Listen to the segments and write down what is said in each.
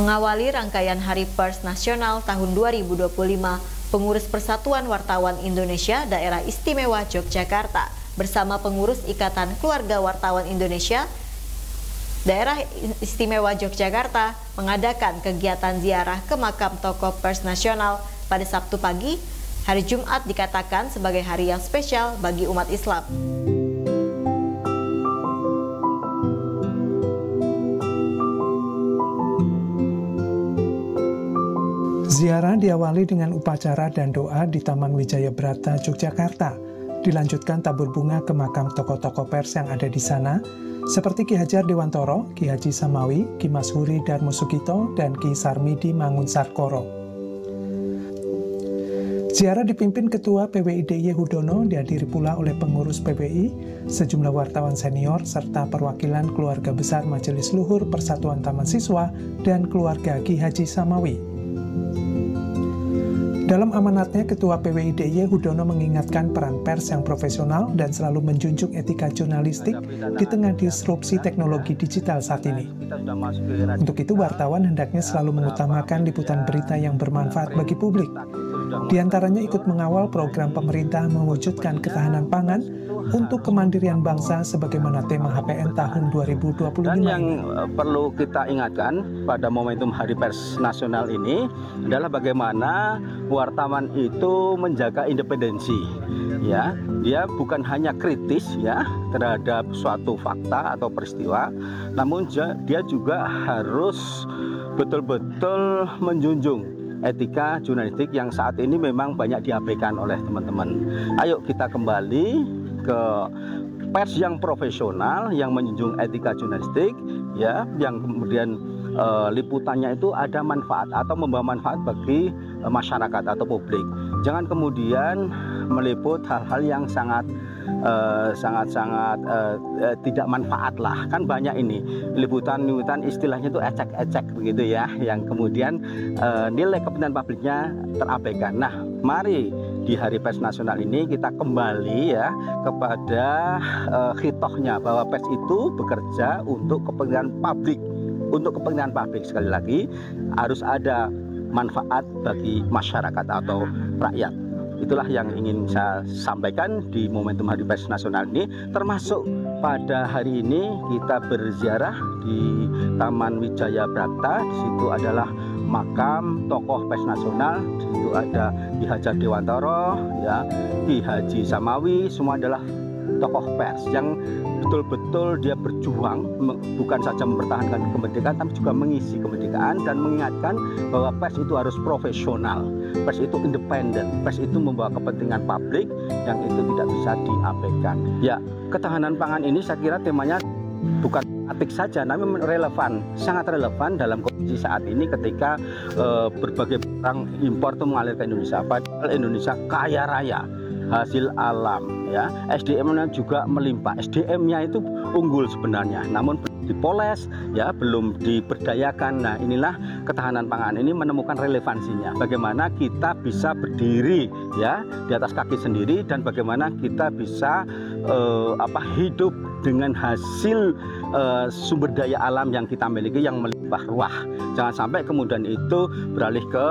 Mengawali rangkaian Hari Pers Nasional tahun 2025, pengurus Persatuan Wartawan Indonesia Daerah Istimewa Yogyakarta bersama pengurus Ikatan Keluarga Wartawan Indonesia Daerah Istimewa Yogyakarta mengadakan kegiatan ziarah ke makam tokoh pers nasional pada Sabtu pagi. Hari Jumat dikatakan sebagai hari yang spesial bagi umat Islam. Ziarah diawali dengan upacara dan doa di Taman Wijaya Brata, Yogyakarta. Dilanjutkan tabur bunga ke makam tokoh-tokoh pers yang ada di sana, seperti Ki Hajar Dewantoro, Ki Haji Samawi, Ki Mashuri Darmo Sugito, dan Ki Sarmidi Mangunsarkoro. Ziarah dipimpin Ketua PWI DIY Hudono, dihadiri pula oleh pengurus PWI, sejumlah wartawan senior, serta perwakilan keluarga besar Majelis Luhur Persatuan Taman Siswa dan keluarga Ki Haji Samawi. Dalam amanatnya, Ketua PWI DIY Hudono mengingatkan peran pers yang profesional dan selalu menjunjung etika jurnalistik di tengah disrupsi teknologi digital saat ini. Untuk itu, wartawan hendaknya selalu mengutamakan liputan berita yang bermanfaat bagi publik. Di antaranya ikut mengawal program pemerintah mewujudkan ketahanan pangan untuk kemandirian bangsa sebagaimana tema HPN tahun 2025. Dan yang perlu kita ingatkan pada momentum Hari Pers Nasional ini adalah bagaimana wartawan itu menjaga independensi. Ya, dia bukan hanya kritis ya terhadap suatu fakta atau peristiwa, namun dia juga harus betul-betul menjunjung etika jurnalistik yang saat ini memang banyak diabaikan oleh teman-teman. Ayo kita kembali ke pers yang profesional, yang menjunjung etika jurnalistik, ya, yang kemudian liputannya itu ada manfaat atau membawa manfaat bagi masyarakat atau publik. Jangan kemudian meliput hal-hal yang sangat tidak manfaat lah, kan banyak ini liputan istilahnya itu ecek-ecek begitu ya, yang kemudian nilai kepentingan publiknya terabaikan. Nah, mari di Hari Pers Nasional ini kita kembali ya kepada khitohnya bahwa pers itu bekerja untuk kepentingan publik. Untuk kepentingan publik, sekali lagi harus ada manfaat bagi masyarakat atau rakyat. Itulah yang ingin saya sampaikan di momentum Hari Pers Nasional ini, termasuk pada hari ini kita berziarah di Taman Wijaya Brata. Di situ adalah makam tokoh pers nasional. Di situ ada Ki Hajar Dewantoro, ya, Ki Haji Samawi, semua adalah tokoh pers yang betul-betul dia berjuang bukan saja mempertahankan kemerdekaan tapi juga mengisi kemerdekaan dan mengingatkan bahwa pers itu harus profesional, pers itu independen, pers itu membawa kepentingan publik yang itu tidak bisa diabaikan. Ya, ketahanan pangan ini saya kira temanya bukan tematik saja, namun relevan, sangat relevan dalam kondisi saat ini ketika berbagai barang impor itu mengalir ke Indonesia. Padahal Indonesia kaya raya hasil alam, ya, SDM-nya juga melimpah. SDM-nya itu unggul sebenarnya, namun belum dipoles, ya, belum diberdayakan. Nah, inilah ketahanan pangan ini menemukan relevansinya. Bagaimana kita bisa berdiri, ya, di atas kaki sendiri dan bagaimana kita bisa hidup dengan hasil sumber daya alam yang kita miliki yang melimpah ruah. Jangan sampai kemudian itu beralih ke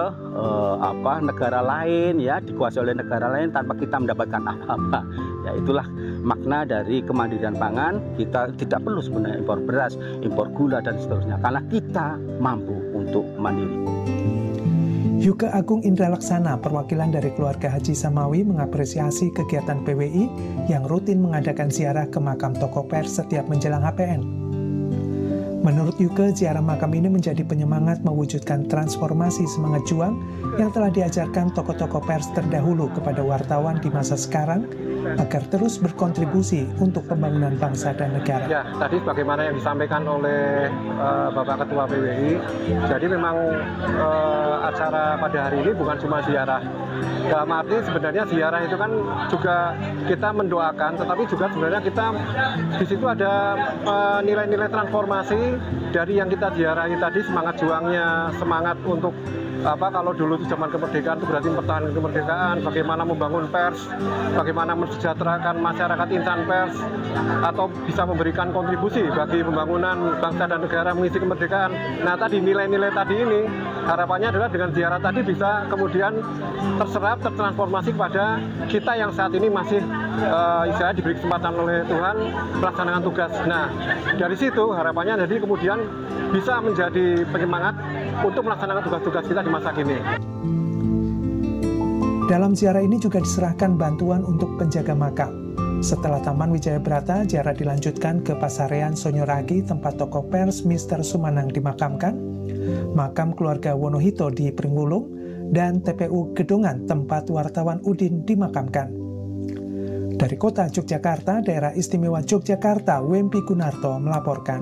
negara lain, ya, dikuasai oleh negara lain tanpa kita mendapatkan apa-apa. Ya, itulah makna dari kemandirian pangan. Kita tidak perlu sebenarnya impor beras, impor gula dan seterusnya, karena kita mampu untuk mandiri. Yuka Agung Indra Laksana, perwakilan dari keluarga Haji Samawi, mengapresiasi kegiatan PWI yang rutin mengadakan ziarah ke makam tokoh pers setiap menjelang HPN. Menurut Yuka, ziarah makam ini menjadi penyemangat mewujudkan transformasi semangat juang yang telah diajarkan tokoh-tokoh pers terdahulu kepada wartawan di masa sekarang agar terus berkontribusi untuk pembangunan bangsa dan negara. Ya, tadi bagaimana yang disampaikan oleh Bapak Ketua PWI, jadi memang acara pada hari ini bukan cuma ziarah. Dalam arti sebenarnya ziarah itu kan juga kita mendoakan, tetapi juga sebenarnya kita di situ ada nilai-nilai transformasi dari yang kita ziarahi tadi, semangat juangnya, semangat untuk kalau dulu itu zaman kemerdekaan itu berarti mempertahankan kemerdekaan, bagaimana membangun pers, bagaimana mensejahterakan masyarakat insan pers, atau bisa memberikan kontribusi bagi pembangunan bangsa dan negara mengisi kemerdekaan. Nah tadi nilai-nilai tadi ini harapannya adalah dengan ziarah tadi bisa kemudian terserap, tertransformasi kepada kita yang saat ini masih istilahnya diberi kesempatan oleh Tuhan melaksanakan tugas. Nah dari situ harapannya jadi kemudian bisa menjadi penyemangat untuk melaksanakan tugas-tugas kita di masa kini. Dalam ziarah ini juga diserahkan bantuan untuk penjaga makam. Setelah Taman Wijaya Brata, ziarah dilanjutkan ke Pasarean Sonyoragi, tempat tokoh pers Mr. Sumanang dimakamkan, makam keluarga Wonohito di Pringwulung, dan TPU Gedongan, tempat wartawan Udin dimakamkan. Dari kota Yogyakarta, Daerah Istimewa Yogyakarta, Wempi Gunarto melaporkan.